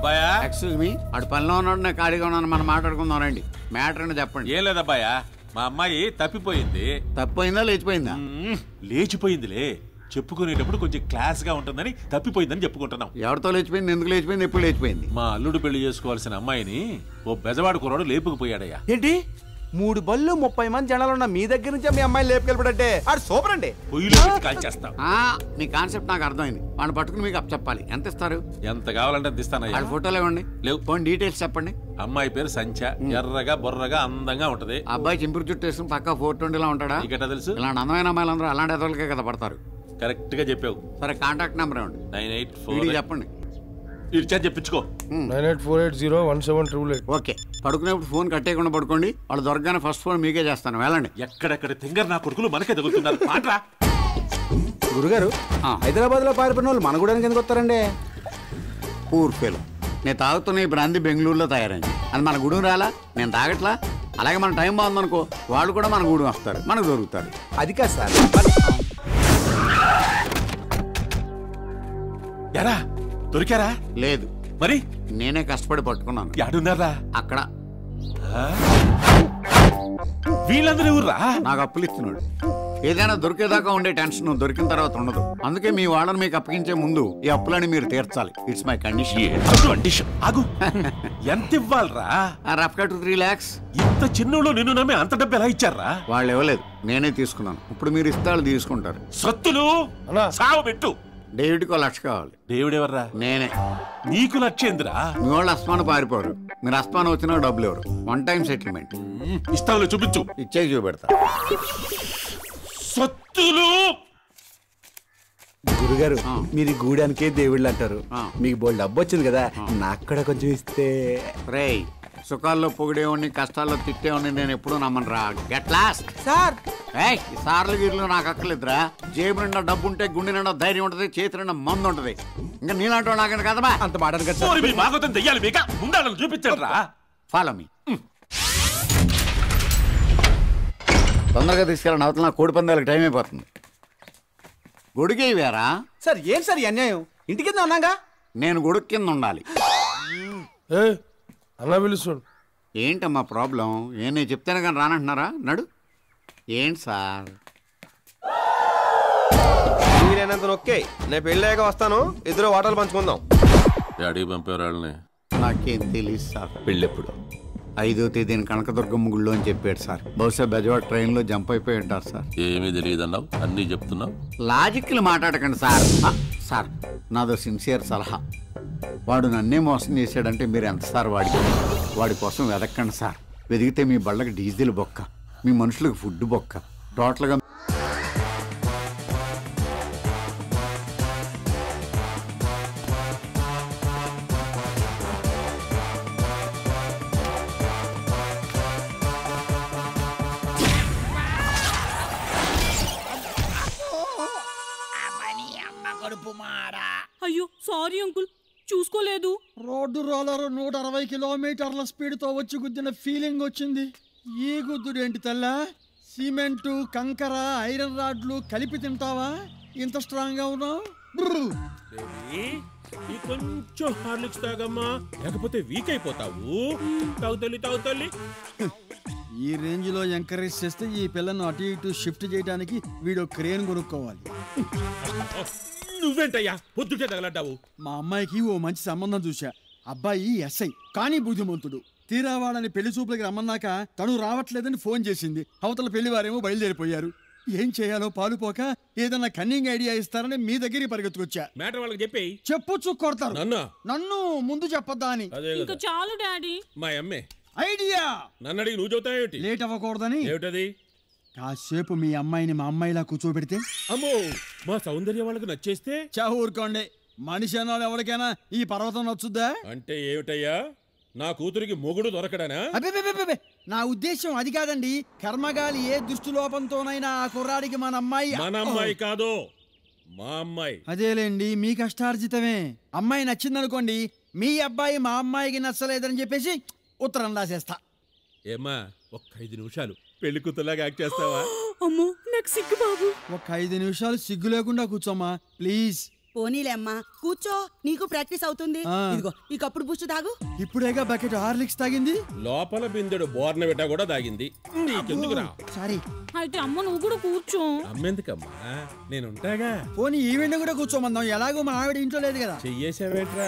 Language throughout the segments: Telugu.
అబ్బాయా ఎక్స్క్యూజ్ మీ అటు పనిలో ఉన్నాడు నేను ఖాళీగా ఉన్నాను మనం మాట్లాడుకుందాం రండి మ్యాటర్ అని చెప్పండి. ఏం లేదబ్బాయా మా అమ్మాయి తప్పిపోయింది. తప్పిపోయిందా లేచిపోయిందా? లేచిపోయిందిలే. చెప్పుకునేటప్పుడు కొంచెం క్లాస్ గా ఉంటుందని తప్పిపోయిందని చెప్పుకుంటున్నాం. ఎవరితో లేచిపోయింది, ఎందుకు లేచిపోయింది, ఎప్పుడు లేచిపోయింది? మా అల్లుడు పెళ్లి చేసుకోవాల్సిన అమ్మాయిని ఓ బెజవాడు కుర్రాడు లేపుకుపోయాడయ్యా. ఏంటి 3 బళ్ళు 30 మంది జనాలు ఉన్న మీ దగ్గర నుంచే మీ అమ్మాయిని లేపుకెళ్ళిపోడంటే ఆడు సూపర్ అండి. పొయ్యిలో పెట్టి కాల్చేస్తాం. మీ కాన్సెప్ట్ నాకు అర్థమైంది. వాడిని పట్టుకుని మీకు అప్ చెప్పాలి. ఎంత ఇస్తారు? ఎంత కావాలంటే అంత ఇస్తానయ్యా. ఫోటోలు ఇవ్వండి. లేవు. పోనీ డీటెయిల్స్ చెప్పండి. అమ్మాయి పేరు సంచ, ఎర్రగా బొర్రగా అందంగా ఉంటది. అబ్బాయి చింపురు చుట్టూ వేసుకుని పక్కా 420 ఉంటాడా? నీకెట్టా తెలుసు? ఇలాంటి అందమైన అమ్మాయిలందరూ అలాంటి ఎదలకే కదా పడతారు. కరెక్ట్ గా చెప్పావు. సరే కాంటాక్ట్ నెంబర్ ఇవ్వండి. 984 చెప్పండి. ఇచ్చా చెప్పించుకో. 9848017888. ఓకే. పడుకునేప్పుడు ఫోన్ కట్టేయకుండా పడుకోండి. వాళ్ళు దొరకగానే ఫస్ట్ ఫోన్ మీకే చేస్తాను. వెళ్ళండి. ఎక్కడెక్కడ తింగర్ నా కొడుకులు మనకే తగులుతున్నారు. పాట్రా గురుగారు, హైదరాబాద్ లో పారిపోయిన వాళ్ళు మన గూడానికి ఎందుకు వస్తారండి? Poor fellow. నేను తాగుతున్న ఈ బ్రాంతి బెంగళూరులో తయారైంది. అది మన గుడి రాలా, నేను తాగట్లా. అలాగే మన టైం బాగుందనుకో వాళ్ళు కూడా మన గుడి వస్తారు, మనకు దొరుకుతారు. అది కాదు సార్. ఎరా దొరికారా? లేదు. మరి నేనే కష్టపడి పట్టుకున్నాను. యాడున్నారా? అక్కడ. వీళ్ళందరూ ఎవర్రా? నాకు అప్పులు ఇస్తున్నాడు. ఏదైనా దొరికేదాకా ఉండే టెన్షన్ దొరికిన తర్వాత ఉండదు. అందుకే మీ వాళ్ళని మీకు అప్పగించే ముందు ఈ అప్పులని మీరు తీర్చాలి. It's my condition. ఆగు. ఎంత ఇవ్వాలరా? రఫ్ గా 2-3 lakhs. ఇంత చిన్నలో నిన్ను నమ్మి అంత డబ్బు ఎలా ఇచ్చారా? వాళ్ళు ఇవ్వలేదు, నేనే తీసుకున్నాను. ఇప్పుడు మీరు ఇస్తాళ్ళు తీసుకుంటారు. సత్తులు సావు పెట్టు. డేవిడ్కి 1 లక్ష కావాలి. డేవిడ్ ఎవర్రా? నేనే. నీకు లక్షేంద్రా? మీ వాళ్ళు అస్మాను పారిపోరు. మీరు అస్మాను వచ్చినా డబ్బులు ఎవరు. 1 time సెటిల్మెంట్. ఇస్తావులే చూపించు. ఇచ్చే చూపెడతా. సత్తులు. గురుగారు, మీరు గూడానికే దేవుళ్ళు అంటారు. మీకు బోల్డ్ డబ్బు వచ్చింది కదా, నాకు కూడా కొంచెం ఇస్తే. రేయ్, సుఖాల్లో పొగిడేవాడిని కష్టాల్లో తిట్టేవాడిని నేను ఎప్పుడూ నమ్మను రా. Get lost sir. ఈ సార్లు గీర్లు నాకు అక్కర్లేదురా. జేబు నిండా డబ్బు ఉంటే గుండె నిండా ధైర్యం ఉంటది, చేతి నిండా మందు ఉంటది. ఇంకా నీలాంటి వాడు నాకని కదమ్మా. అంత మాట చూపించండి. Follow me. తొందరగా తీసుకెళ్ళండి, అవతల నా కోడి పందాలకు టైం అయిపోతుంది. గొడుగే వేరా సార్? ఏం సార్ ఈ అన్యాయం? ఇంటి కింద ఉన్నాగా. నేను గొడుగు కింద ఉండాలి. అలా పిలుస్తాడు. ఏంటమ్మా ప్రాబ్లం? నేను చెప్తాను కానీ రానంటున్నారా? నడు. ఏంటి సార్? మీరేనంత నొక్కే. నేను పెళ్ళాక వస్తాను, ఇద్దరు వాటలు పంచుకుందాం. అడిగి పంపేవాళ్ళని నాకేం తెలియదు సార్. పెళ్ళెప్పుడు? 5వ తేదీన కనకదుర్గమ్మ గుళ్ళో అని చెప్పాడు సార్. బహుశా బెజవాడ ట్రైన్లో జంప్ అయిపోయి ఉంటారు సార్. ఏమీ తెలియదన్నావు, అన్నీ చెప్తున్నావు. లాజిక్లు మాట్లాడకండి సార్. సార్, నాదో సిన్సియర్ సలహా. వాడు నన్నే మోసం చేశాడంటే మీరు ఎంత సార్ వాడి కోసం వెదక్కండి సార్. వెదిగితే మీ బళ్ళకి డీజిల్ బొక్క, మీ మనుషులకు ఫుడ్ బొక్క, టోటల్గా. అయ్యో సారీ అంకుల్, చూసుకోలేదు. రోడ్డు రోలర్ 160 కిలోమీటర్ల స్పీడ్తో వచ్చి గుద్దిన ఫీలింగ్ వచ్చింది. ఈ గుద్దుడు ఏంటి తల్లా? సిమెంటు, కంకర, ఐరన్ రాడ్లు కలిపి తింటావా? ఇంత స్ట్రాంగ్ గా ఉన్నావు? కొంచెం హార్లిక్స్ తాగమ్మా, లేకపోతే వీక్ అయిపోతావు. తాగుతల్లి. ఈ రేంజ్ లో ఎంకరేజ్ చేస్తే ఈ పిల్లను అటు ఇటు షిఫ్ట్ చేయడానికి వీడు క్రేన్ కొనుక్కోవాలి. నువ్వేంటయ్యా పొద్దుటే తగలడ్డావు? మా అమ్మాయికి ఓ మంచి సంబంధం చూసా. అబ్బాయి ఎస్ఐ, కానీ బుద్ధిమంతుడు. తీరా వాళ్ళని పెళ్లి చూపులకి రమ్మన్నాక తను రావట్లేదని ఫోన్ చేసింది. అవతల పెళ్లి వారేమో బయలుదేరిపోయారు. ఏం చేయాలో పాలుపోక ఏదన్నా కన్నింగ్ ఐడియా ఇస్తారని మీ దగ్గరికి పరిగెత్తుకొచ్చా. మ్యాటర్ వాళ్ళకి చెప్పేయి. చెప్పొచ్చు, కొడతారు. నన్ను ముందు చెప్పొద్దా అని. ఇంకా చాలు డాడీ. మా అమ్మే ఐడియా. నన్ను అడిగి నువ్వు చెబుతావేంటి? లేట్ అవ్వకూడదని. ఏమిటది? కాసేపు మీ అమ్మాయిని మా అమ్మాయిలా కూర్చోబెడితే. అమ్మో, మా సౌందర్యం వాళ్ళకి నచ్చేస్తే? ఊరుకోండి. మనిషి అన్నాడు ఎవరికైనా ఈ పర్వతం నచ్చుద్దా? అంటే ఏమిటయ్యా, నా కూతురికి మొగుడు దొరకడానా? అబ్బే, నా ఉద్దేశం అది కాదండి. కర్మగాలి ఏ దుష్టులోపంతోనైనా ఆ కుర్రాడికి మన అమ్మాయి కాదు, మా అమ్మాయి. అదేలేండి, మీ కష్టార్జితమే. అమ్మాయి నచ్చిందనుకోండి, మీ అబ్బాయి మా అమ్మాయికి నచ్చలేదని చెప్పేసి ఉత్తరం రాసేస్తా. ఏమ్మా, ఒక్క 5 నిమిషాలు పెళ్లి కూతురులాగా యాక్ట్ చేస్తావా? అమ్మో నాకు సిగ్గు బాబు. ఒక 5 నిమిషాలు సిగ్గు లేకుండా కూర్చోమ్మా ప్లీజ్. పోనీలే అమ్మా కూర్చో, నీకు ప్రాక్టీస్ అవుతుంది. ఇదిగో ఈ కప్పుడు బూస్ట్ తాగు. ఇప్పుడేగా బకెట్ హార్లిక్స్ తాగింది. లోపల బిందెడు బోర్నవిటా కూడా తాగింది. నీకెందుకురా? సారీ. అయితే అమ్మ నువ్వు కూడా కూర్చో. అమ్మెందుకమ్మా, నేనుంటాగా. పోనీ ఈవెంట్ కూడా కూర్చోమందాం, ఎలాగో మా ఆవిడ ఇంట్లో లేదు కదా. చెయ్యేసావేట్రా?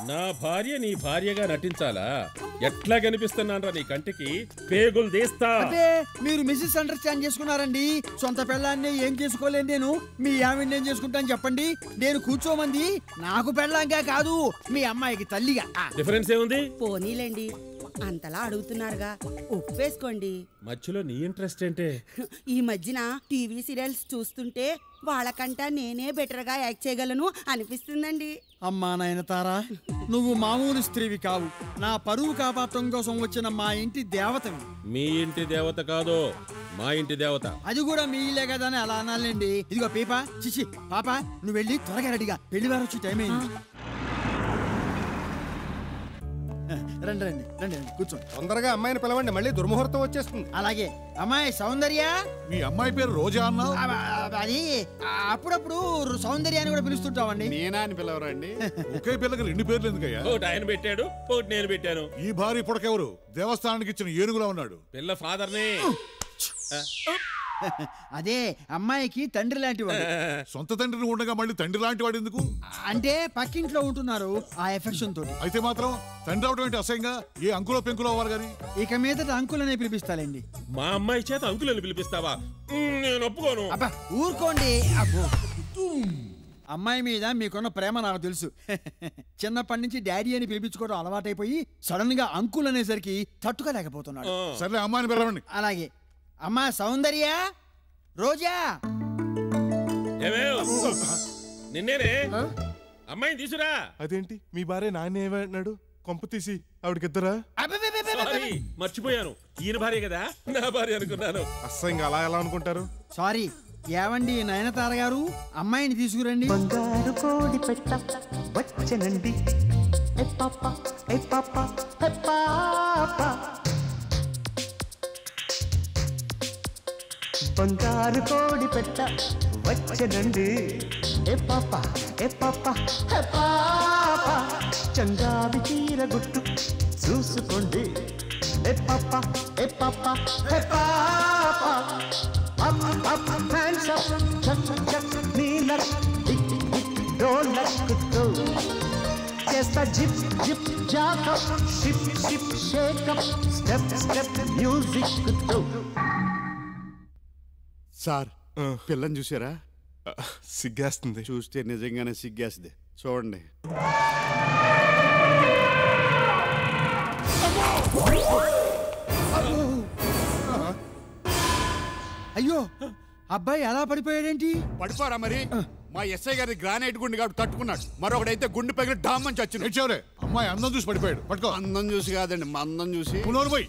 నా భార్య నీ భార్యగా నటించాలా? ఎట్లా కనిపిస్తున్నానరా నీ కంటికి? పేగులు తీస్తా. అంటే మీరు మిస్సెస్ అండర్స్టాండ్ చేసుకున్నారండి. సొంత పెళ్ళాన్ని ఏం చేసుకోలేదు నేను, మీ ఆవిడ ఏం చేసుకుంటాను చెప్పండి. నేను కూర్చోమంది నాకు పెళ్ళాంగా కాదు, మీ అమ్మాయికి తల్లిగా. డిఫరెన్స్ ఏముంది? పోనీలేండి, అంతలా అడుగుతున్నారుగా, ఒప్పేసుకోండి. మధ్యలో నీ ఇంట్రెస్ట్ ఏంటే? ఈ మధ్యన టీవీ సీరియల్స్ చూస్తుంటే వాళ్ళకంటా నేనే బెటర్ గా యాక్ట్ చేయగలను అనిపిస్తుందండి. అమ్మా నయనతారా, నువ్వు మామూలు స్త్రీవి కావు. నా పరువు కాపాడటం కోసం వచ్చిన మా ఇంటి దేవతవి. మీ ఇంటి దేవత కాదు, మా ఇంటి దేవత. అది కూడా మీ ఇల్లే కదా అని అలా అనాలండి. ఇదిగో పీపా, చిచి పాప, నువ్వు వెళ్ళి త్వరగా రెడీగా, పెళ్లి వారు వచ్చి టైం అయింది. రండి రండి రండి రండి కూర్చోండి. తొందరగా అమ్మాయిని పిలవండి, మళ్ళీ దుర్ముహూర్తం వచ్చేస్తుంది. అలాగే. అమ్మాయి సౌందర్య. మీ అమ్మాయి పేరు రోజా అన్నావు? అది అప్పుడప్పుడు సౌందర్య అని కూడా పిలుస్తుంటామండి. నేనా అని పిలవరండి. ఒకే పిల్లకి 2 పేర్లు ఎందుకయ్యా? ఒకటి ఆయన పెట్టాడు, ఒకటి నేను పెట్టాను. ఈ భార్య పుడకెవరు? దేవస్థానానికి ఇచ్చిన ఏనుగులా ఉన్నాడు. పిల్ల ఫాదర్ని. అదే అమ్మాయికి తండ్రి లాంటి వాడు. సొంత తండ్రిని ఉండగా మళ్ళీ తండ్రి లాంటి వాడు ఎందుకు? అంటే పక్కింట్లో ఉంటున్నారు, ఆ ఎఫెక్షన్ తోటి. అయితే మాత్రం తండ్రి అవడం ఏంటి అసహ్యంగా? ఏ అంకులో పెంకులో అవ్వాలి గాని. ఇక మీద అంకులనే పిలిపిస్తాలండి. మా అమ్మాయి చేత అంకులని పిలిపిస్తావా? నేను ఒప్పుకోను. అబ్బా ఊరుకోండి. అబ్బో, అమ్మాయి మీద మీకున్న ప్రేమ నాకు తెలుసు. చిన్నప్పటి నుంచి డాడీ అని పిలిపించుకోవడం అలవాటైపోయి సడన్ గా అంకుల్ అనేసరికి తట్టుకోలేకపోతున్నాడు. సర్లే అమ్మాయిని పిలవండి. అలాగే. అమ్మా సౌందర్య, రోజా. నిన్నేనే అమ్మాయిని తీసురా. అదేంటి మీ భార్య నాన్న ఏమన్నాడు? కొంప తీసి ఆవిడకిద్దరా? మర్చిపోయాను, ఈయన భార్య కదా, నా భార్య అనుకున్నాను. అస్సంగా అలా ఎలా అనుకుంటారు? సారీ. ఏవండి నయనతార గారు, అమ్మాయిని తీసుకురండి. బంగారు కోడి పెట్ట వచ్చనండి. బంగారు కోడి పెట్ట వచ్చనండి. ఏ పాప ఏ పాప హే పాప, చంగావి చీర గుట్టు చూసుకోండి. ఏ పాప ఏ పాప హే పాప, అప్ అప్ హ్యాండ్స్ అప్, చక్ చక్ నీలక్ టిక్ టిక్ డోలక్తో చేస్తా zip zip జాకప్, ship ship shake up, step step music తో. సార్, పిల్లని చూసారా? సిగ్గేస్తుంది. చూస్తే నిజంగానే సిగ్గేస్తుంది. చూడండి. అయ్యో, అబ్బాయి ఎలా పడిపోయాడేంటి? పడిపోరా మరి. మా ఎస్ఐ గారి గ్రానైట్ గుండె కాబట్టి తట్టుకున్నాడు, మరొకడైతే గుండె పగిలి డామ్మని చచ్చిన. అమ్మాయి అందం చూసి పడిపోయాడు. పట్టుకో. అందం చూసి కాదండి, మా అందం చూసి. పోయి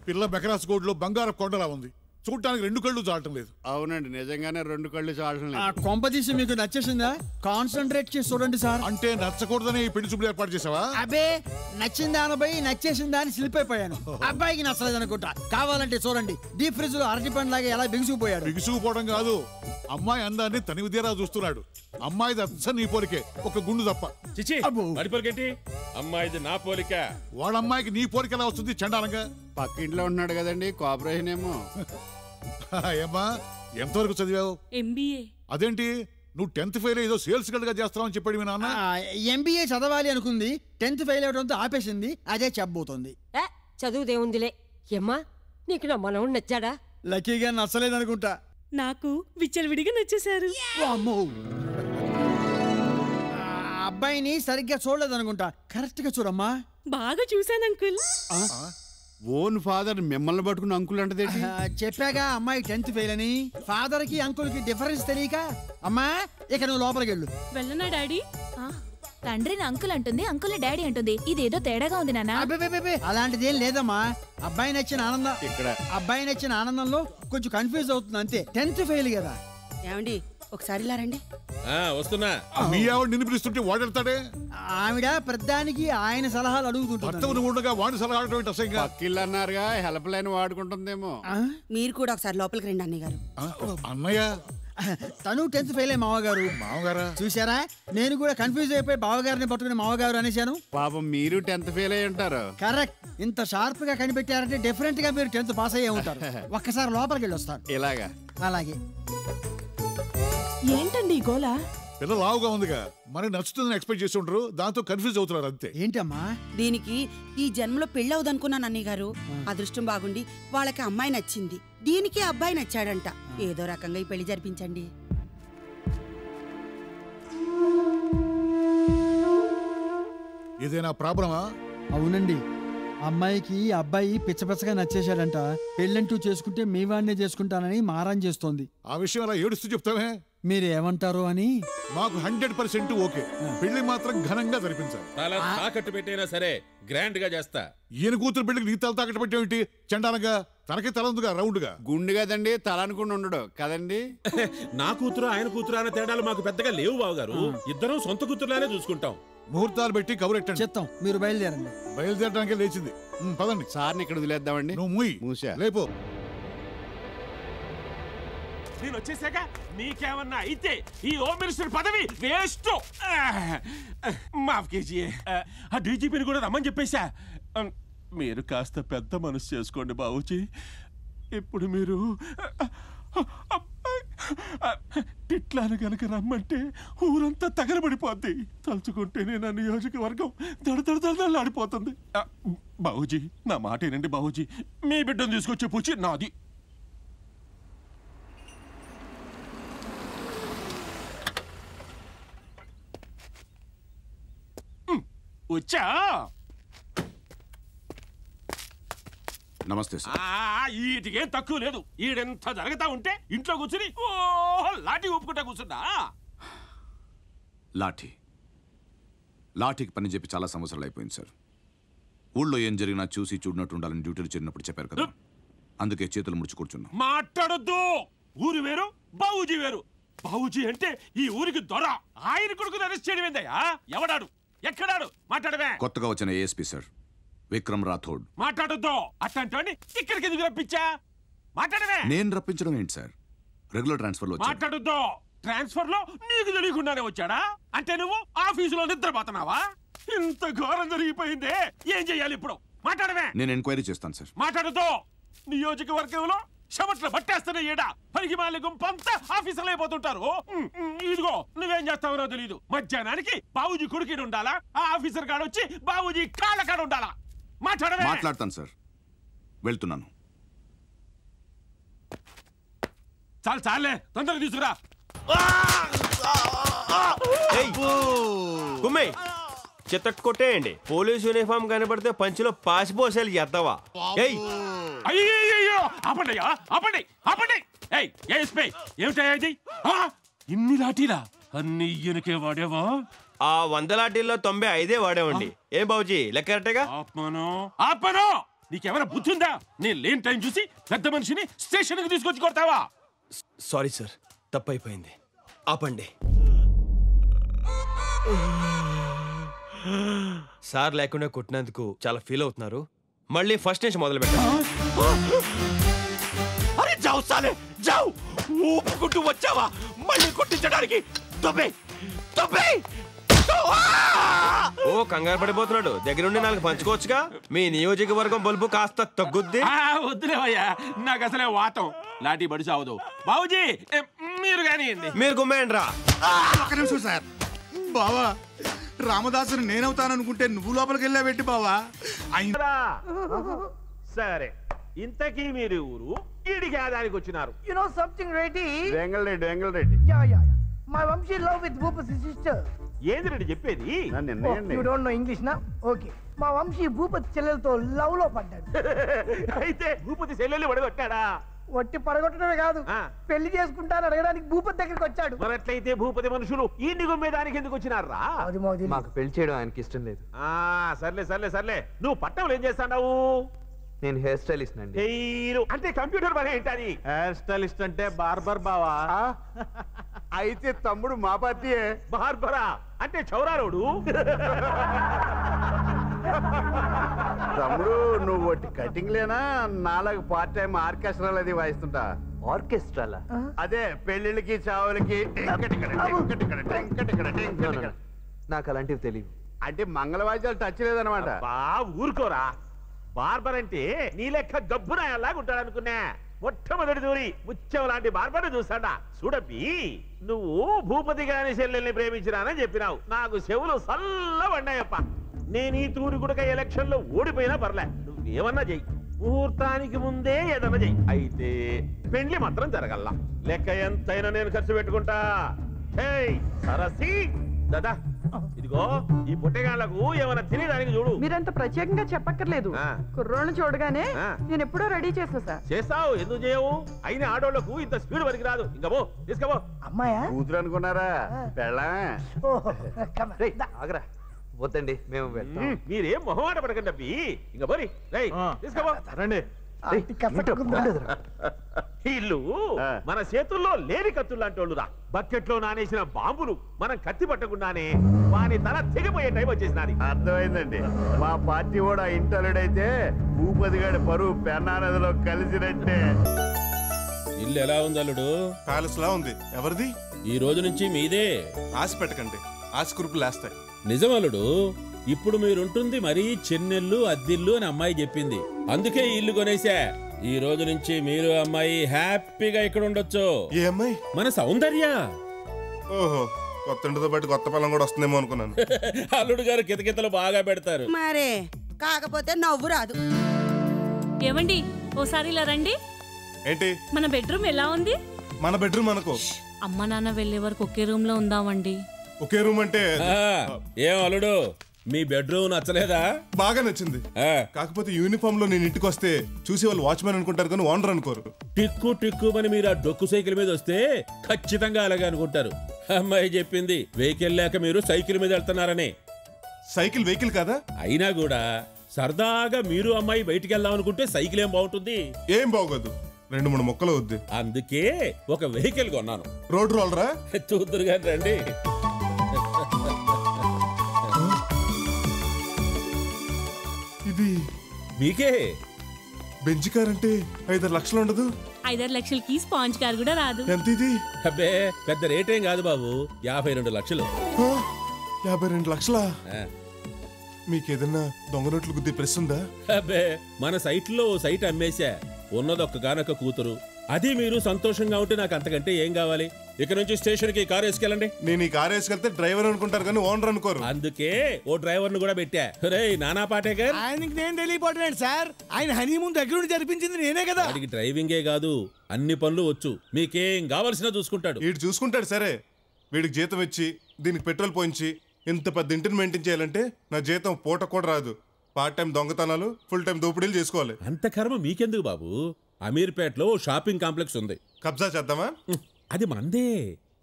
పిల్ల మెకరాస్ గోడ్లో బంగారు కొండలా ఉంది. చూడటానికి 2 కళ్ళు చాలటం లేదు. అవునండి, నిజంగానే 2 కళ్ళు చాలటం లేదు. కొంపదీసి మీకు నచ్చేసిందా? కాన్సన్ట్రేట్ చేసి చూడండి సార్. అంటే నచ్చకూడదని ఈ పెళ్లి చూపులు ఏర్పాటు చేసావా? అబ్బే, నచ్చిందా అనబోయి నచ్చేసిందా అని స్లిప్ అబ్బాయికి నచ్చలేదు అనుకుంటా. కావాలంటే చూడండి, డీప్ ఫ్రిడ్జ్ లో అరటి పండు లాగా ఎలా బిగుసుకుపోయాడు. బిగుసుకుపోవడం కాదు, అమ్మాయి అందాన్ని తనివి తీరా చూస్తున్నాడు. అమ్మాయిది అచ్చ నీ పోలికే, ఒక గుండు తప్ప. చిచి, వాడి పోలికేంటి? అమ్మాయిది నా పోలిక. వాళ్ళ అమ్మాయికి నీ పోలిక ఎలా వస్తుంది చండాలంగా? పక్క ఇంట్లో ఉంటున్నాడు కదండి, కోఆపరేషన్ ఏమో. ఏమ్మా, ఎంతవరకు చదివావు? ఎంబీఏ. అదేంటి నువ్వు 10th ఫెయిల్ ఏదో సేల్స్ గడ్ గా చేస్తావని చెప్పాడు మీ నాన్న. ఎంబీఏ చదవాలి అనుకుంది, 10th ఫెయిల్ అవడంతో ఆపేసింది. అదే చెప్పబోతోంది. చదువుదేముందిలే. ఏమ్మా, నీకు నా మనవుడు నచ్చాడా? లక్కీగా నచ్చలేదనుకుంటా. నాకు విచ్చలవిడిగా నచ్చేశారు. అబ్బాయిని సరిగ్గా చూడలేదనుకుంటా. కరెక్ట్ గా చూడమ్మా. బాగా చూశాను అంకుల్. ఓన్ ఫాదర్ మిమ్మల్ని పట్టుకుని అంకుల్ అంటే చెప్పాగా అమ్మాయి 10th ఫెయిల్ అని. ఫాదర్ కి అంకుల్ కి డిఫరెన్స్ తెలియక. అమ్మా, ఇక నువ్వు లోపలికి వెళ్ళు. వెళ్ళనా డాడీ? తండ్రిని అంకుల్ అంటుంది, అంకుల్ డాడీ అంటుంది. ఇదేదో తేడాగా ఉంది నాన్న. అలాంటిదేం లేదమ్మా. అబ్బాయి నచ్చిన ఆనందం ఇక్కడ. అబ్బాయి నచ్చిన ఆనందంలో కొంచెం కన్ఫ్యూజ్ అవుతుంది అంతే. 10th ఫెయిల్ కదా. ఏమండి, ఒకసారి ఇలా రండి. వస్తున్నా. మీ ఆవిడ నిన్ను పిలుస్తుంటే వాడెళ్తాడే? ఆవిడ ప్రధానికి ఆయన సలహాలు అడుగుతుంటారు. ఉండగా వాడి సలహా అన్నారుగా, హెల్ప్ లైన్ వాడుకుంటుందేమో. మీరు కూడా ఒకసారి లోపలికి రండి అన్నయ్య గారు. అన్నయ్య తను 10th ఫెయిల్ అయ్యి మామగారు. మామగారా? చూసారా, నేను కూడా కన్ఫ్యూజ్ అయిపోయి బావగారిని పట్టుకుని మామగారు అనేశాను. పాపం మీరు 10th ఫెయిల్ అయ్యి ఉంటారు. కరెక్ట్. ఇంత షార్ప్ గా కనిపెట్టారంటే డెఫినెట్ గా మీరు 10th పాస్ అయ్యే ఉంటారు. ఒక్కసారి లోపలికి వెళ్ళి వస్తాను. ఇలాగా? అలాగే. ఏంటండి ఈ గోలా? పిల్ల లావుగా ఉందిగా, మరి నచ్చుతుందని ఎక్స్పెక్ట్ చేసి ఉంటారు, దాంతో కన్ఫ్యూజ్ అవుతున్నారు అంతే. ఏంటమ్మా? దీనికి ఈ జన్మలో పెళ్ళి అవుదనుకున్నాను అన్నయ్య గారు. అదృష్టం బాగుండి వాళ్ళకి అమ్మాయి నచ్చింది, దీనికి అబ్బాయి నచ్చాడంట. ఏదో రకంగా ఈ పెళ్లి జరిపించండి. ఇదేనా ప్రాబ్లమా? అవునండి, అమ్మాయికి అబ్బాయి పిచ్చపిచ్చగా నచ్చేశాడంట. పెళ్ళంటూ చేసుకుంటే మీ వాడినే చేసుకుంటానని మారాన్ చేస్తోంది. ఆ విషయం అలా ఏడుస్తూ చెప్తావే? మీరు ఏమంటారో అని. మాకు 100% ఓకే. పెళ్లి మాత్రం ఘనంగా జరిపించాలి. తల తాకట్టు పెట్టైనా సరే గ్రాండ్ గా చేస్తా. ఈయన కూతురు పెళ్లికి నీ తల తాకట్టు పెట్టేమిటి? చండాలంగా తనకి తలందుగా రౌండ్గా. గుండు కదండి, తల అనుకుని ఉండడు కదండి. నా కూతురు ఆయన కూతురు అనే తేడాలు మాకు పెద్దగా లేవు బావగారు. ఇద్దరం సొంత కూతురులానే చూసుకుంటాం. ముహూర్తాలు పెట్టి కబురెట్టండి. చెప్తాం, మీరు బయలుదేరండి. బయలుదేరడానికి లేచింది. పదండి. సార్ని ఇక్కడ వదిలేద్దామండి. నువ్వు మూసా లేపో. నేను వచ్చేసాక నీకేమన్నా అయితే ఈ హోమ్ మినిస్టర్ పదవి వేస్ట్. మాఫ్ కేజీ. ఆ డీజీపీని కూడా రమ్మని చెప్పేశా. మీరు కాస్త పెద్ద మనసు చేసుకోండి బాబుజీ. ఇప్పుడు మీరు ఇట్లాను గనక రమ్మంటే ఊరంతా తగలబడిపోద్ది. తలుచుకుంటేనే నా నియోజకవర్గం దడదడదడలాడిపోతుంది. బాబుజీ నా మాట ఏనండి బాబుజీ. మీ బిడ్డను తీసుకొచ్చే పూచి నాది. వచ్చా? నమస్తే సార్. ఈటికేం తక్కువ లేదు. ఈడెంత జరుగుతా ఉంటే ఇంట్లో కూర్చుని లాఠీ ఊపుకుంటా కూర్చున్నా. లాఠీకి పని చెప్పి చాలా సంవత్సరాలు అయిపోయింది సార్. ఊళ్ళో ఏం జరిగినా చూసి చూడనట్టు ఉండాలని డ్యూటీలు చేరినప్పుడు చెప్పారు కదా, అందుకే చేతులు ముడుచు కూర్చున్నా. మాట్లాడొద్దు. ఊరు వేరు, బాబుజీ వేరు. బాబుజీ అంటే ఈ ఊరికి దొర. ఆయన కొడుకుని అరెస్ట్ చేయడం ఏందయ్యా? ఎవడాడు? ఎక్కడాడు? మాట్లాడవే. కొత్తగా వచ్చిన ఏఎస్పీ సార్, విక్రమ్ రాథోడ్. మాట్లాడొద్దు. అట్లాంటి ఇక్కడికి ఎందుకు రప్పించా? మాట్లాడవే. నేను రప్పించడం ఏంటి సార్? రెగ్యులర్ ట్రాన్స్ఫర్ లో. మాట్లాడొద్దు. ట్రాన్స్ఫర్ లో నీకు తెలియకుండానే వచ్చాడా? అంటే నువ్వు ఆఫీసులో నిద్రపోతున్నావా? ఇంత ఘోరం జరిగిపోయిందే, ఏం చెయ్యాలి ఇప్పుడు? మాట్లాడవే. నేను ఎంక్వైరీ చేస్తాను సార్. మాట్లాడొద్దు. నియోజకవర్గంలో చెమట్లు పట్టేస్తున్న ఏడా పనికి మాలి గుంపంతా ఆఫీసులో అయిపోతుంటారు. ఇదిగో నువ్వేం చేస్తావో తెలీదు. మధ్యాహ్నానికి బాబుజీ కొడుకుని ఉండాలా, ఆ ఆఫీసర్ కాడ వచ్చి బాబుజీ కాళ్ళ కాడ ఉండాలా? మాట్లాడవే. మాట్లాడతాను సార్, వెళ్తున్నాను. చాలే, తొందరగా తీసుకురా. చెత్త కొట్టేయండి. పోలీస్ యూనిఫామ్ కనబడితే పంచిలో పాసిపోసేలు చేద్దావా? అయ్యో ఆపండియా, ఆపండి. ఏమిటయ్యా ఇది? ఇన్ని లాఠీలా? అన్ని ఈయనకే వాడేవా? ఆ 100 లాఠీల్లో 95 వాడేవండి. ఏం బాబుజీ లెక్క కరెక్టేగా? ఆపను. నీకెవరా బుద్ధి ఉందా? నేను లేని టైం చూసి పెద్ద మనిషిని స్టేషన్ కి తీసుకొచ్చి కొడతావా? సారీ సార్, తప్పైపోయింది. ఆపండి. సార్ లేకుండా కొట్టినందుకు చాలా ఫీల్ అవుతున్నారు. మళ్ళీ ఫస్ట్ నుంచి మొదలు పెట్టారు. అరే జావు సాలే, జావు. ఊపుకుంటూ వచ్చావా మళ్ళీ కొట్టించడానికి? ఓ కంగారు పడిపోతున్నాడు. దగ్గరుండి 4 పంచుకోవచ్చుగా. మీ నియోజకవర్గం బల్బు కాస్త తగ్గుద్ది. వద్దులేవయ్యా, నాకు అసలే వాతం. లాఠీ బడి సావదు. బాబుజీ మీరు కానివ్వండి. మీరు గుమ్మేయండి రా. ఒక్క నిమిషం సార్. బావా, రామదాసుని నేనవుతాననుకుంటే నువ్వు లోపలికి వెళ్ళాబెట్టి బావా. సరే, ఇంతకీ మీరు ఊరు ఈడికి ఆదానికి వచ్చినారు? You know something, Reddy? Vengalreddy. Yeah. My Vamshi love with Bhupa's sister. ఏంది రెడ్డి చెప్పేది? You don't know English na? Okay. మా వంశీ భూపతి చెల్లెలతో లవ్ లో పడ్డాడు. అయితే భూపతి చెల్లెలు పడగొట్టాడా? వట్టి పడగొట్టడమే కాదు, పెళ్లి చేసుకుంటాను అడగడానికి భూపతి దగ్గరికి వచ్చాడు. మరట్లయితే భూపతి మనుషులు ఈ నిగుమ్మేదానికి ఎందుకు వచ్చినారా? మాకు పెళ్లి చేయడం ఆయనకి ఇష్టం లేదు. సర్లే. నువ్వు పట్టణంలో ఏం చేస్తావు? నేను హెయిర్ స్టైలిస్ట్ అండి. అంటే కంప్యూటర్ పని ఏంటని? హెయిర్ స్టైలిస్ట్ అంటే బార్బర్ బావా. అయితే తమ్ముడు మా పార్టీయే. బార్బరా అంటే చౌరారోడు. తమ్ముడు నువ్వు ఒకటి కటింగ్ లేనా? నాలుగు పార్ట్ టైం ఆర్కెస్ట్రాలు అది వాయిస్తుంటా. ఆర్కెస్ట్రాలా? అదే పెళ్లిళ్ళకి చావులకి నాకు అలాంటివి తెలియదు. అంటే మంగళవాద్యాలు టచ్ లేదనమాట. ఊరుకోరా, బార్బర్ అంటే నీ లెక్క గబ్బునాయల్లాగా ఉంటాడనుకున్నా. మొట్టమొదటి దూరి ముత్యం లాంటి బార్బర్ చూసాడా. చూడబ్బి, నువ్వు భూపతి గారి చెల్లెల్ని ప్రేమించినానని చెప్పినావు. నాకు చెవులు సల్లబడ్డాయప్ప. నేను ఈ తూరి గుడక ఎలక్షన్ లో ఓడిపోయినా పర్లే, నువ్వేమన్నా చెయ్యి. ముహూర్తానికి ముందే ఏదన్నా చెయ్యి. అయితే పెండ్లి మాత్రం జరగల్లా. లెక్క ఎంతైనా నేను ఖర్చు పెట్టుకుంటా. సరసి దాదా, ఇదిగో ఈ పుట్టగాళ్లకు ఏమైనా తినేదానికి చూడు. మీరంత ప్రత్యేకంగా చెప్పక్కర్లేదు. కుర్రోళ్ళని చూడగానే నేను ఎప్పుడో రెడీ చేసేసా. చేస్తావు, ఎందుకు చేయవు? అయిన ఆడోళ్లకు ఇంత స్పీడ్ వరకు రాదు. ఇంకా పో, తీసుకోపో. అమ్మాయా కూతురు అనుకున్నారా? ఆగరా, వద్దండి, మేము వెళ్తాం. మీరేం మొహమాట పడకండి అబ్బి. ఇంకా పోరి, తీసుకోపో. రండి. ఇల్లు మన చేతుల్లో లేని కత్తులు లాంటి వాళ్ళురా. బకెట్ లో నానేసిన బాంబులు మనం కత్తి పట్టకుండానే వాని తల తెగిపోయే టైం వచ్చేసినది. అర్థమైందండి. మా పార్టీ కూడా ఇంటర్లుడైతే భూపతి గారి పరువు పెన్నా నదిలో కలిసినట్టే. ఇల్లు ఎలా ఉంది అల్లుడు? ప్యాలెస్ లా ఉంది. ఎవరిది? ఈ రోజు నుంచి మీదే. ఆశ పెట్టకండి, ఆశ కురుపులు లేస్తాయి. నిజం అల్లుడు, ఇప్పుడు మీరుంటుంది మరీ చిన్నెల్లు అద్దిల్లు అని అమ్మాయి చెప్పింది. అందుకే ఈ ఇల్లు కొనేసా. ఈ రోజు నుంచి మీరు అమ్మాయి హ్యాపీగా ఇక్కడ ఉండొచ్చు. ఏ అమ్మాయి? మన సౌందర్య. ఓహో, కొత్త ఇంటితో పాటు కొత్త పొలం కూడా వస్తుందేమో అనుకున్నాను. అల్లుడు గారు కితకితలు బాగా పెడతారు. మరే కాకపోతే నవ్వు రాదు. ఏమండి ఓసారి ఇలా రండి. ఏంటి? మన బెడ్రూమ్ ఎలా ఉంది? మన బెడ్రూమ్ అనుకో. అమ్మ నాన్న వెళ్లే వరకు ఒకే రూమ్ లో ఉందామండి. ఒకే రూమ్ అంటే ఏం అల్లుడు, మీ బెడ్రూమ్ నచ్చలేదా? బాగా నచ్చింది. కాకపోతే యూనిఫామ్ లో నేను ఇంటికి వస్తే చూసి వాళ్ళు వాచ్మెన్ అనుకుంటారు కానీ ఓనర్ అనుకోరు. టిక్కు టిక్కు అని మీరు ఆ డొక్కు సైకిల్ మీద వస్తే ఖచ్చితంగా అలాగే అనుకుంటారు. అమ్మాయి చెప్పింది వెహికల్ లేక మీరు సైకిల్ మీద వెళ్తున్నారని. సైకిల్ వెహికల్ కదా? అయినా కూడా సరదాగా మీరు అమ్మాయి బయటికి వెళ్దాం అనుకుంటే సైకిల్ ఏం బాగుంటుంది? ఏం బాగోదు, 2-3 మొక్కలు వద్దు. అందుకే ఒక వెహికల్ కొన్నాను. రోడ్ రోలరా? చూద్దరు గాని రండి. ఇది మీకే. బెంచ్ కార్ అంటే 5-6 లక్షలు ఉండదు? 5-6 లక్షలకి స్పాంజ్ కార్ కూడా రాదు. ఎంత ఇది? అబ్బే పెద్ద రేట్ ఏం కాదు బాబు, 52 లక్షలు. 52 లక్షలా? మీకేదన్నా దొంగ నోట్లు గుద్ది ప్రెస్ ఉందా? అబ్బే మన సైట్లో ఓ సైట్ అమ్మేశా. ఉన్నదొక్కగానొక్క కూతురు. అది మీరు సంతోషంగా ఉంటే నాకు అంతకంటే ఏం కావాలి? ఇక నుంచి స్టేషన్ కి కారు వేసుకెళ్ళండి. నేను ఈ కారు వేసుకెళ్తే డ్రైవర్ అనుకుంటారు కానీ ఓనర్ అనుకోరు. అందుకే ఓ డ్రైవర్ ను కూడా పెట్టా. రేయ్ నానా పాటేకర్, ఆయనకి నేను తెలియపోతున్నాను సార్. ఆయన హనీమూన్ దగ్గరుండి జరిపించింది నేనే కదా. వాడికి డ్రైవింగే కాదు అన్ని పనులు వచ్చు. మీకేం కావాల్సినా చూసుకుంటాడు. వీడు చూసుకుంటాడు సరే, వీడికి జీతం ఇచ్చి దీనికి పెట్రోల్ పోయించి ఇంత పెద్ద ఇంటిని మెయింటైన్ చేయాలంటే నా జీతం పూట కూడా రాదు. పార్ట్ టైం దొంగతనాలు, ఫుల్ టైం దోపిడీలు చేసుకోవాలి. అంత కర్మ మీకెందుకు బాబు? అమీర్పేటలో షాపింగ్ కాంప్లెక్స్ ఉంది, కబ్జా చేద్దామా? అది మందే.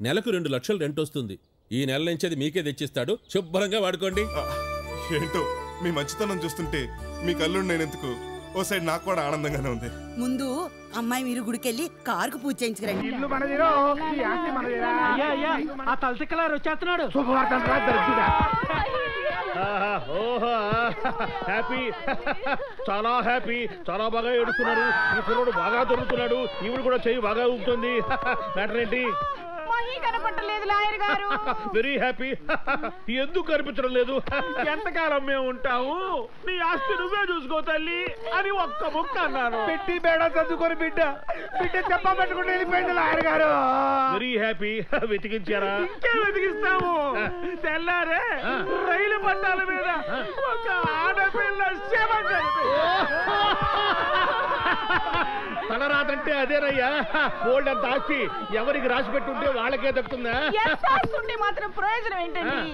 నెలకు 2 లక్షలు రెంట్ వస్తుంది. ఈ నెల నుంచి అది మీకే తెచ్చిస్తాడు, శుభ్రంగా వాడుకోండి. ఏంటో మీ మంచితనం చూస్తుంటే మీ కళ్ళు నేను ఎందుకు ఓ సైడ్ నాకు కూడా ఆనందంగానే ఉంది. ముందు అమ్మాయి మీరు గుడికెళ్ళి కారుకు పూజ చేయించుకురండి. ఇల్లు మనదిరో, ఈ ఆస్తి మనదిరా. అయ్యా ఆ తలతిక్కలారు వచ్చేస్తున్నాడు. శుభవార్తలు రా దరిద్రుడా. ఓహో హ్యాపీ, చాలా హ్యాపీ, చాలా బాగా ఏడుస్తున్నారు. ఈ కుర్రోడు బాగా దొరుకుతున్నాడు. ఈవిడ కూడా చెయ్యి బాగా ఊపుతుంది. మ్యాటర్ ఏంటి? కనపట్టలేదు లాయర్ గారు. Very happy. ఎందుకు కనిపించడం లేదు? ఎంతకాలం మేము ఉంటాము? నీ ఆస్తి నువ్వే చూసుకో తల్లి అని ఒక్క ముక్క అన్నాను. పెట్టి బేడ చదువుకొని బిడ్డ చెప్ప పెట్టుకుంటూ వెళ్ళిపోయింది లాయర్ గారు. Very happy. వెతికించారా? ఇంకే వెతికిస్తాము. తెల్లారే రైలు పట్టాల మీద ఒక ఆడపిల్ల శవం తలరాతంటే అదేనయ్యా. ఓల్డ్ అంత ఆస్తి ఎవరికి రాసి పెట్టుంటే వాళ్ళకే దక్కుతుందా? మాత్రం ప్రయోజనం ఏంటండి?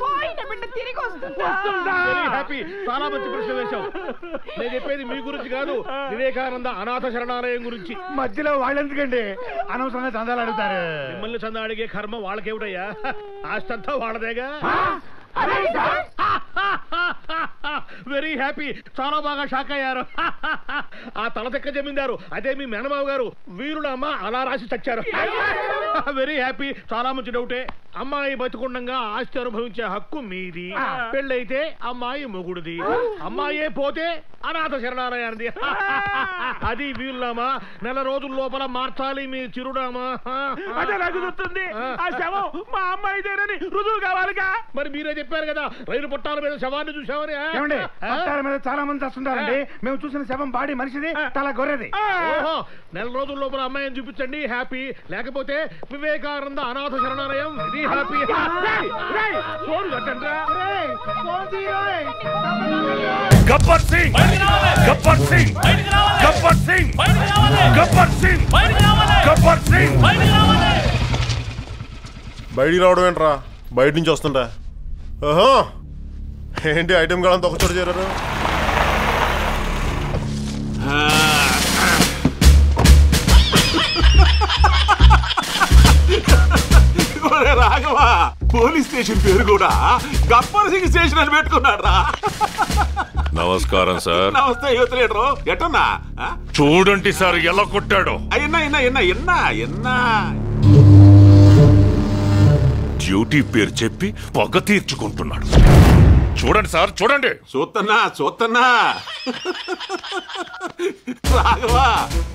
పోయిన బిడ్డ తిరిగి వస్తుందా? హ్యాపీ. చాలా మంచి ప్రశ్న వేశావు. నేను చెప్పేది మీ గురించి కాదు, వివేకానంద అనాథ శరణాలయం గురించి. మధ్యలో వాళ్ళెందుకండి అనవసరంగా చందాలు అడుగుతారు? మిమ్మల్ని చందా అడిగే కర్మ వాళ్ళకేమిటయ్యా? ఆస్తి అంతా వాళ్ళదేగా. Very happy. చాలా బాగా షాక్ అయ్యారు. ఆ తలతెక్క జమీందారు అదే మీ మేనబాబు గారు వీరుడు అమ్మ అలా రాసి చచ్చారు. Very happy. చాలా మంచి డౌటే. అమ్మాయి బతికుండగా ఆస్తి అనుభవించే హక్కు మీది. పెళ్ళైతే అమ్మాయి మొగుడుది. అమ్మాయే పోతే అనాథ శరణాలయానిది. అది వీలునామా. నెల రోజుల లోపల మార్చాలి మీ చిరునామా. అదే నాకు గుర్తుంది. ఆ శవం మా అమ్మాయిదేనని రుజువు కావాలిగా. మరి మీరే చెప్పారు కదా రైలు పట్టాల మీద శవాన్ని చూసామని. పట్టాల మీద చాలా మంది వస్తుంటారండి. మేము చూసిన శవం బాడీ మనిషిది, తల గొర్రెది. ఓహో, నెల రోజుల లోపల అమ్మాయిని చూపించండి, హ్యాపీ. లేకపోతే వివేకానంద అనాథ శరణాలయం, ఇది హ్యాపీ. గబ్బర్ సింగ్, గబ్బర్ సింగ్, గబ్బర్ సింగ్, గబ్బర్ సింగ్, గబ్బర్ సింగ్. బయటికి రావడం ఏంట్రా? బయట నుంచి వస్తుంటా. ఓహో, ఏంటి ఐటెం కాలంతా ఒక చోట చేరారు? రాఘవా, పోలీస్ స్టేషన్ పేరు కూడా గబ్బర్ సింగ్ స్టేషన్ అని పెట్టుకున్నాడు రా. నమస్కారం సార్. నమస్తే యువతలేడరు. ఎట్టున్నా చూడండి సార్ ఎలా కొట్టాడు. ఎన్నా డ్యూటీ పేరు చెప్పి పగ తీర్చుకుంటున్నాడు. చూడండి సార్, చూడండి. చూస్తున్నా రాఘవా,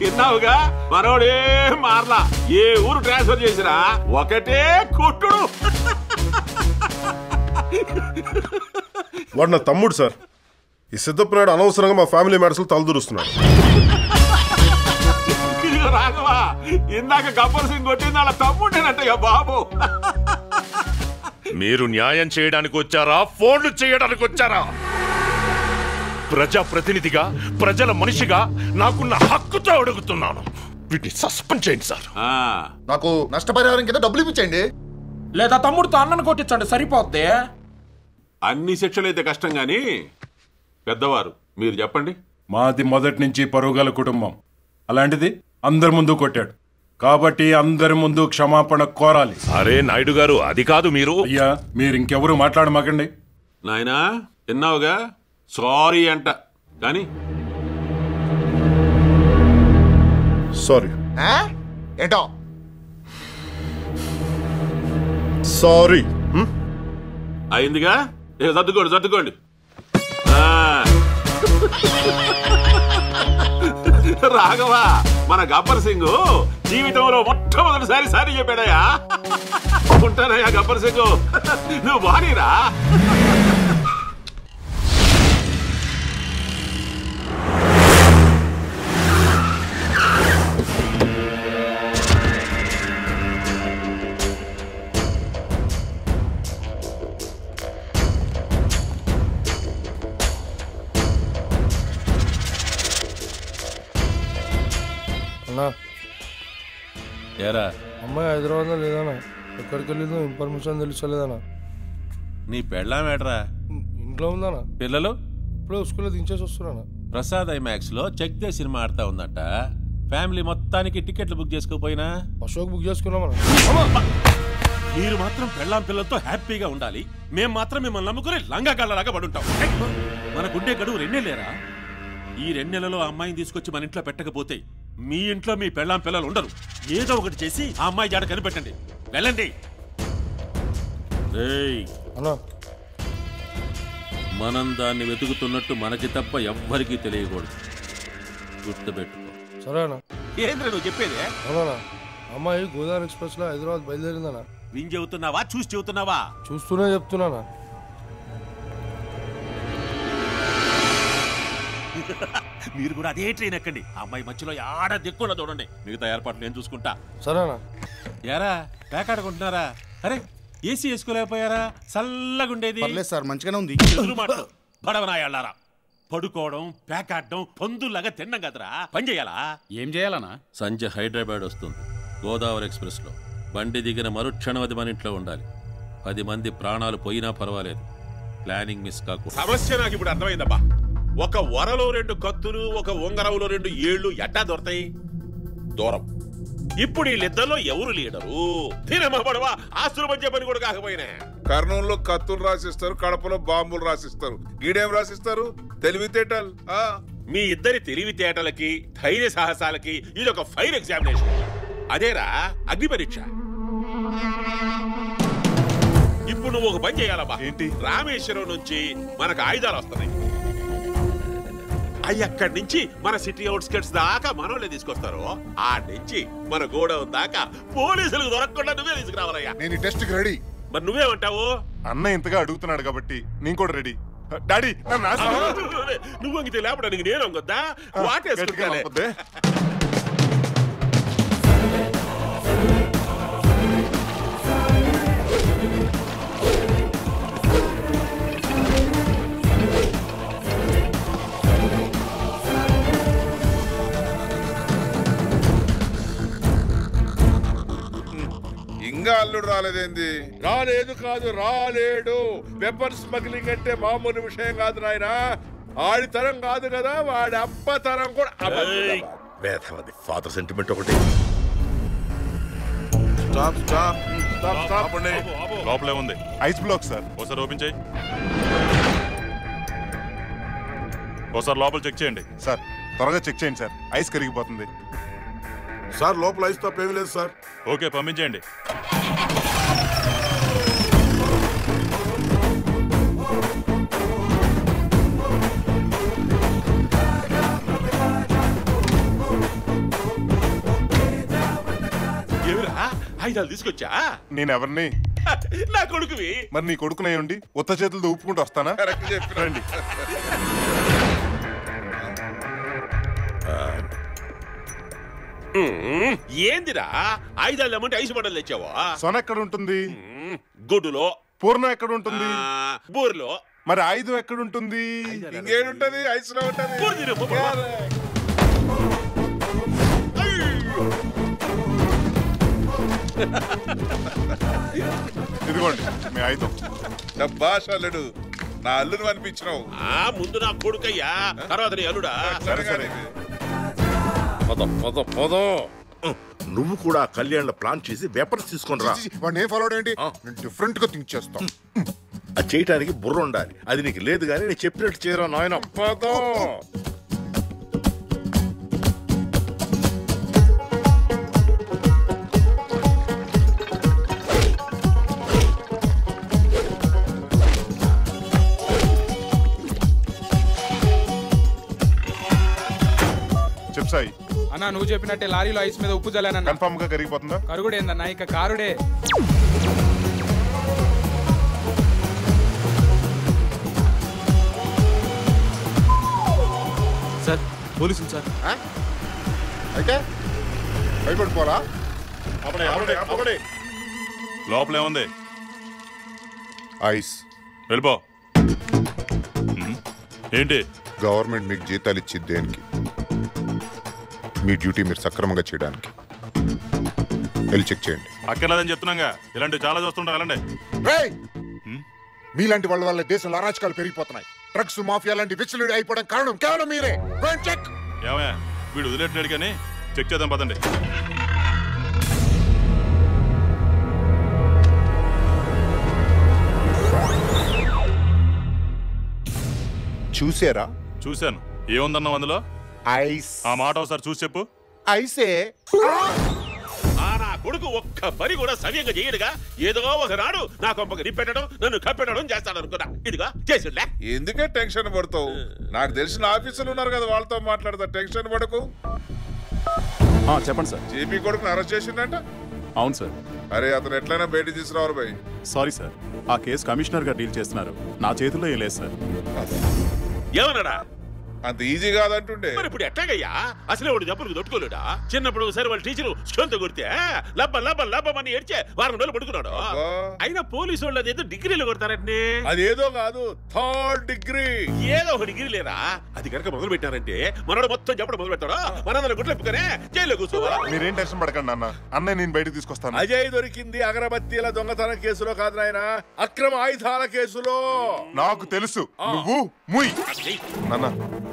విన్నావుగా, మనోడే మార్లా. ఏ ఊరు ట్రాన్స్ఫర్ చేసినా ఒకటే కొట్టుడు. వాడు నా తమ్ముడు సార్. ఈ సిద్ధప్ప నాయుడు అనవసరంగా మా ఫ్యామిలీ మ్యాటర్స్ లో తలదూరుస్తున్నాడు. రాఘవా, ఇందాక గబ్బర్ సింగ్ కొట్టింది వాళ్ళ తమ్ముడేనట్టయ్యా బాబు. మీరు న్యాయం చేయడానికి వచ్చారా, ఫోన్లు చేయడానికి వచ్చారా? ప్రజాప్రతినిధిగా, ప్రజల మనిషిగా నాకున్న హక్కుతో అడుగుతున్నాను. వీటిని సస్పెండ్ చేయండి సార్. నాకు నష్టపరిహారం కింద డబ్బులు ఇప్పించండి, లేదా తమ్ముడితో అన్నను కొట్టించండి, సరిపోద్ది. అన్ని శిక్షలు అయితే కష్టం గాని పెద్దవారు మీరు చెప్పండి. మాది మొదటి నుంచి పరుగల కుటుంబం. అలాంటిది అందరి ముందు కొట్టాడు కాబట్టి అందరి ముందు క్షమాపణ కోరాలి. అరే నాయుడు గారు, అది కాదు. మీరు అయ్యా, మీరు ఇంకెవరు మాట్లాడమాకండి. నాయనా, విన్నావుగా, సారీ అంట. కానీ సారీ ఏంటో సారీ అయిందిగా. సర్దుకోండి. రాఘవా, మన గబ్బర్ సింగ్ జీవితంలో మొట్టమొదటిసారి సారీ చెప్పాడయ్యా. ఉంటానయ్యా గబ్బర్ సింగ్, నువ్వు బానీరా. ఏరా, అమ్మాయి హైదరాబాద్లో లేదన్నా. ఎక్కడికి వెళ్ళిందో ఇన్ఫర్మేషన్ తెలుస్తలేదన్నా. నీ పెళ్ళామేట్రా? ఇంట్లో ఉందన్నా. పిల్లలు ఇప్పుడే స్కూల్లో దించేసి వస్తున్నానా. ప్రసాద్ ఐమాక్స్ లో చెక్ దే సినిమా ఆడుతా ఉందట. ఫ్యామిలీ మొత్తానికి టికెట్లు బుక్ చేసుకోపోయినా అశోక్ బుక్ చేసుకున్నామన్నా. మీరు మాత్రం పెళ్ళాం పిల్లలతో హ్యాపీగా ఉండాలి. మేం మాత్రం మిమ్మల్ని నమ్ముకుని లంగాగాళ్ళలాగా పడుంటాం. మన గుండె గడువు 2 నెలలేరా? ఈ 2 నెలలో అమ్మాయిని తీసుకొచ్చి మన ఇంట్లో పెట్టకపోతే మీ ఇంట్లో మీ పెళ్ళాం పిల్లలు ఉండరు. ఏదో ఒకటి చేసి ఆ అమ్మాయి జాడ కనిపెట్టండి. వెళ్ళండి. మనం దాన్ని వెతుకుతున్నట్టు మనకి తప్ప ఎవ్వరికీ తెలియకూడదు. గుర్తుపెట్టుకో. సరేనా? ఏంద్ర నువ్వు చెప్పేదే? అవునా? అమ్మాయి గోదావరి ఎక్స్ప్రెస్ లో హైదరాబాద్ బయలుదేరిందనా. విని చెబుతున్నావా, చూసి చెబుతున్నావా? చూస్తూనే చెప్తున్నానా. మీరు కూడా అదే ట్రైన్ ఎక్కండి. అమ్మాయి మధ్యలో ఆడ దిక్కున చూడండి. మిగతా ఏర్పాట్లు నేను చూసుకుంటా. సరేనా? యారా ప్యాకాడుకుంటున్నారా? అరే ఏసీ వేసుకోలేకపోయారా? చల్లగుండేది. సార్, మంచిగానే ఉంది. బడవనాయాళ్ళారా, పడుకోవడం, ప్యాకాడడం, పందుల్లాగా తిన్నాం కదరా. పని చేయాలా? ఏం చేయాలనా? సంజయ్ హైదరాబాద్ వస్తుంది గోదావరి ఎక్స్ప్రెస్ లో. బండి దిగిన మరుక్షణం అది మన ఇంట్లో ఉండాలి. 10 మంది ప్రాణాలు పోయినా పర్వాలేదు. ప్లానింగ్ మిస్ కాకు. సమస్య నాకు ఇప్పుడు అర్థమైందబ్బా. ఒక వరలో 2 కత్తులు, ఒక ఉంగరంలో 2 ఏళ్ళు ఎట్టా దొరతాయి? దూరం. ఇప్పుడు వీళ్ళిద్దరిలో ఎవరు లీడరు? తినమా పడవా, ఆస్తులు మధ్య పని కూడా కాకపోయినా. కర్నూలులో కత్తులు రాసిస్తారు, కడపలో బాంబులు రాసిస్తారు. గీడేం రాసిస్తారు? తెలివితేటలు. మీ ఇద్దరి తెలివితేటలకి, ధైర్య సాహసాలకి ఇది ఒక ఫైర్ ఎగ్జామినేషన్. అదేరా అగ్ని పరీక్ష. ఇప్పుడు నువ్వు ఒక పని చేయాలమ్మా. ఏంటి? రామేశ్వరం నుంచి మనకు ఆయుధాలు వస్తున్నాయి. అవి అక్కడి నుంచి మన సిటీ అవుట్స్కట్స్ దాకా మనోళ్ళే తీసుకొస్తారు. ఆ నుంచి మన గోడౌన్ దాకా పోలీసులకు దొరకకుండా నువ్వే తీసుకురావాలయ్యా. నేను టెస్ట్ కి రెడీ. మరి నువ్వేమంటావు? అన్న ఇంతగా అడుగుతున్నాడు కాబట్టి నేను కూడా రెడీ. డాడీ నువ్వు అంగితే లేపడానికి నేను అంగొద్దా? వాటేసుకుంటానే. ఇంకా అల్లుడు రాలేదేంది? రాలేదు కాదు, రాలేడు. వెపన్ స్మగ్లింగ్ అంటే మామూలు విషయం కాదు నాయనా. ఆడి తరం కాదు కదా, వాడి అబ్బ తరం కూడా. ఫాదర్ సెంటిమెంట్ ఒకటి. Stop stop stop stop. లోపలే ఉంది ఐస్ బ్లాక్ సార్. ఒకసారి ఓపెన్ చేయి. ఒకసారి లోపల చెక్ చేయండి సార్. త్వరగా చెక్ చేయండి సార్, ఐస్ కరిగిపోతుంది సార్. లోపల ఐస్ తప్ప ఏమీ లేదు సార్. ఓకే, పంపించేయండి. ఆయుధాలు తీసుకొచ్చా? నేను ఎవరిని? నా కొడుకువి. మరి నీ కొడుకునై ఉండి ఉత్త చేతులతో ఊపుకుంటూ వస్తానా? రండి. ఏందిరా ఆయుధాలు ఏమంటే ఐసు మండలు తెచ్చావా? సొన ఎక్కడ ఉంటుంది? గుడ్డులో. పూర్ణం ఎక్కడ ఉంటుంది? బూర్లో. మరి ఆయుధం ఎక్కడ ఉంటుంది? ఇంకేడుంటది? ఐస్ లో ఉంటది. ఇదిగోండి మీ ఆయుధం. భాష అల్లుడు, నా అల్లుడు అనిపించినావు. ముందు నా కొడుకయ్యా, తర్వాత నీ అల్లుడా. సరే సరే. నువ్వు కూడా కళ్యాణ్ ప్లాన్ చేసి వెపన్స్ తీసుకొని రా. వాడిని ఏం ఫాలో ఏంటి? డిఫరెంట్ గా థింక్ చేస్తాం. అది చేయడానికి బుర్ర ఉండాలి. అది నీకు లేదు కానీ నేను చెప్పినట్టు చేయరా నాయన. చెప్సాయి అన్నా, నువ్వు చెప్పినట్టే లారీలో ఐస్ మీద ఉప్పు జల్లానన్నా. కన్ఫర్మ్ గా కరిగిపోతుందా? కరుగుడేందన్నా, ఇక కారుడే. సార్, పోలీసులు సార్. అయితే భయపడిపోరా? లోపలే ఉంది ఐస్. వెళ్ళిపో. ఏంటి? గవర్నమెంట్ మీకు జీతాలు ఇచ్చింది దేనికి? మీ డ్యూటీ మీరు సక్రమంగా చేయడానికి. వెళ్ళి చెక్ చేయండి. అక్కర్లేదని చెప్తున్నాగా, ఇలాంటివి చాలా చూస్తుంటా. వెళ్ళండి. మీలాంటి వాళ్ళ వల్ల దేశంలో అరాచకాలు పెరిగిపోతున్నాయి. డ్రగ్స్ మాఫియా లాంటి విచ్చలుడి అయిపోవడం కారణం కేవలం మీరే. ఏమయ్యా, వీడు వదిలేట్లేడు కానీ చెక్ చేద్దాం పదండి. చూసారా? చూశాను. ఏముందన్నావు అందులో? ఐస్. ఆ మాట ఒకసారి చూసి చెప్పు. ఐసే. నా కొడుకు ఒక్క పని కూడా సవ్యంగా చేయడుగా. ఏదో ఒకనాడు నా కొంపకి నిప్పెట్టడం, నన్ను కప్పెట్టడం చేస్తాడు అనుకున్నా. ఇదిగా చేసిలే. ఎందుకే టెన్షన్ పడతావు? నాకు తెలిసిన ఆఫీసులు ఉన్నారు కదా, వాళ్ళతో మాట్లాడతా. టెన్షన్ పడకు. చెప్పండి సార్. జేపీ కొడుకుని అరెస్ట్ చేసిందంట. అవును సార్. అరే, అతను ఎట్లయినా బయట తీసుకురావాలి భయ్. సారీ సార్, ఆ కేసు కమిషనర్ గారు డీల్ చేస్తున్నారు. నా చేతుల్లో ఏం లేదు సార్. ఏమన్నాడా? అంత ఈజీ కాదంటుండే. మరి ఇప్పుడు ఎట్లాగయ్యా? అసలే వాడు దెబ్బలకు తట్టుకోలేడా? చిన్నప్పుడు ఒకసారి వాళ్ళ టీచరు స్టోన్తో కొడితే లబ్బని ఏడ్చే వారం రోజులు పడుకున్నాడు. అయినా పోలీసు వాళ్ళు అదేదో డిగ్రీలు కొడతారంటే. అదేదో కాదు, థర్డ్ డిగ్రీ. ఏదో ఒక డిగ్రీ లేదా? అది కనుక మొదలు పెట్టారంటే మనోడు మొత్తం చెప్పడం మొదలు పెడతాడు. మనందరం గుడ్లెప్పుకనే జైల్లో కూర్చోవాలా? మీరేం టెన్షన్ పడకండి అన్న. అన్నయ్య నేను బయటకు తీసుకొస్తాను. అజయ్ దొరికింది అగరబత్తీల దొంగతనం కేసులో కాదు నాయన, అక్రమ ఆయుధాల కేసులో. నాకు తెలుసు. నువ్వు ముయ్ నాన్న.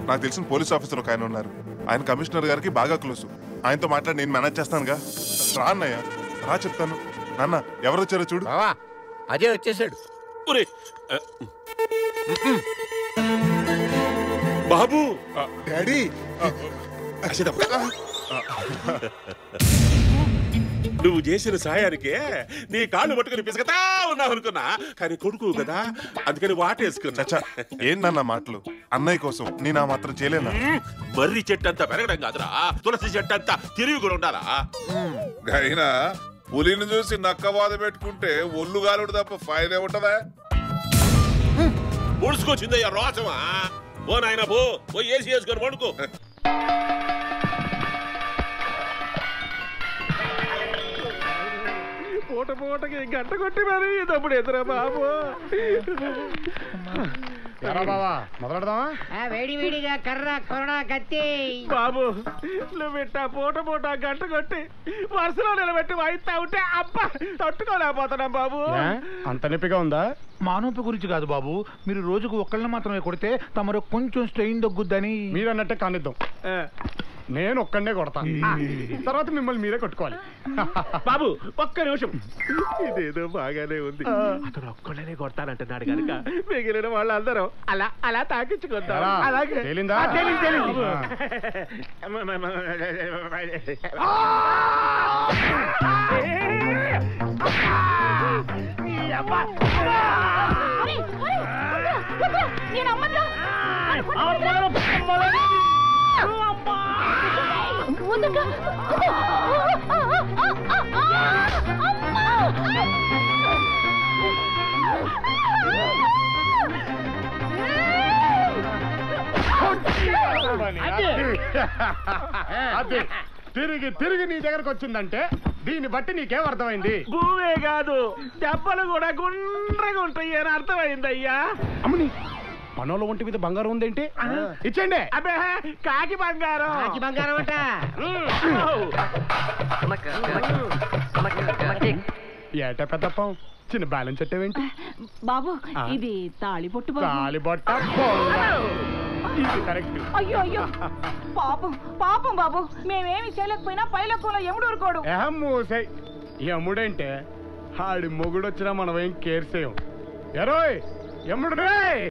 నాకు తెలిసిన పోలీస్ ఆఫీసర్ ఒక ఆయన ఉన్నారు. ఆయన కమిషనర్ గారికి బాగా క్లోజ్. ఆయనతో మాట్లాడి నేను మేనేజ్ చేస్తానుగా. రా అన్నయ్య, రా చెప్తాను. నాన్న ఎవరు వచ్చారో చూడు. అజయ్ వచ్చేసాడు. బాబు. డాడీ. నువ్వు చేసిన సాయానికే నీ కాళ్ళు పట్టుకుని పిసకతా ఉన్నావు అనుకున్నా, కానీ కొడుకు కదా అందుకని వాటేసుకున్నా. ఏంటన్న మాటలు? అన్నయ్య కోసం నేను ఆ మాత్రం చేయలేనా? మర్రి చెట్టు అంతా పెరగడం కాదురా, తులసి చెట్టు అంతా తిరిగి కూడా ఉండాలా. అయినా పులిని చూసి నక్క బాధ పెట్టుకుంటే ఒళ్ళు గాలుడు తప్ప ఫైదా ఉంటదా? ముడుచుకొచ్చిందయ్యా రోసమా. ఓ నాయన పో ఏసి వేసుకొని పండుకో. పూట పూటకి గంట కొట్టి మరి తప్పుడు ఎదురా బాబు. మొదలెడదామా? వేడి వేడిగా కర్ర కొరడా కత్తి. బాబు నువ్వు ఇట్టా పూట పూట గంట కొట్టి వరుసలో నిలబెట్టి వాయిస్తా ఉంటే అబ్బా తట్టుకోలేకపోతున్నాం బాబు. అంత నొప్పిగా ఉందా? మా నొప్పి గురించి కాదు బాబు, మీరు రోజుకు ఒక్కళ్ళని మాత్రమే కొడితే తమరు కొంచెం స్ట్రెయిన్ తగ్గుద్దని. మీరు అన్నట్టే కానిద్దాం, నేను ఒక్కడనే కొడతాను, తర్వాత మిమ్మల్ని మీరే కొట్టుకోవాలి. బాబు ఒక్క నిమిషం, ఇదేదో బాగానే ఉంది. అతను ఒక్కళ్ళనే కొడతానంటున్నాడు కనుక మిగిలిన వాళ్ళందరూ అలా అలా తాకించుకుంటారు. అలాగే తేలిందా? అదే తిరిగి తిరిగి నీ దగ్గరకు వచ్చిందంటే దీన్ని బట్టి నీకేం అర్థమైంది? భూమే కాదు దెబ్బలు కూడా గుండ్రగా ఉంటాయి అని అర్థమైంది అయ్యా. అమ్మని మనోళ్ళ ఒంటి మీద బంగారం ఉందేంటి? ఇచ్చేయండి. అబ్బే కాకి బంగారం. కాకి బంగారం అట. ఏటా పెద్దప్పం చిన్న బ్యాలెన్స్ పెట్టేవేంటి బాబు? ఇది తాళిబొట్టు బాబు. తాళిబొట్ట ఇది కరెక్ట్. అయ్యో అయ్యో పాపం పాపం బాబు, మేమేమి చేయలేకపోయినా పైలక్కులో ఎముడు ఊరుకోడు. మూసై ఎముడంటే ఆడి మొగుడు వచ్చినా మనం ఏం కేర్ చేయం. ఎరోయ్ ఎముడు రే.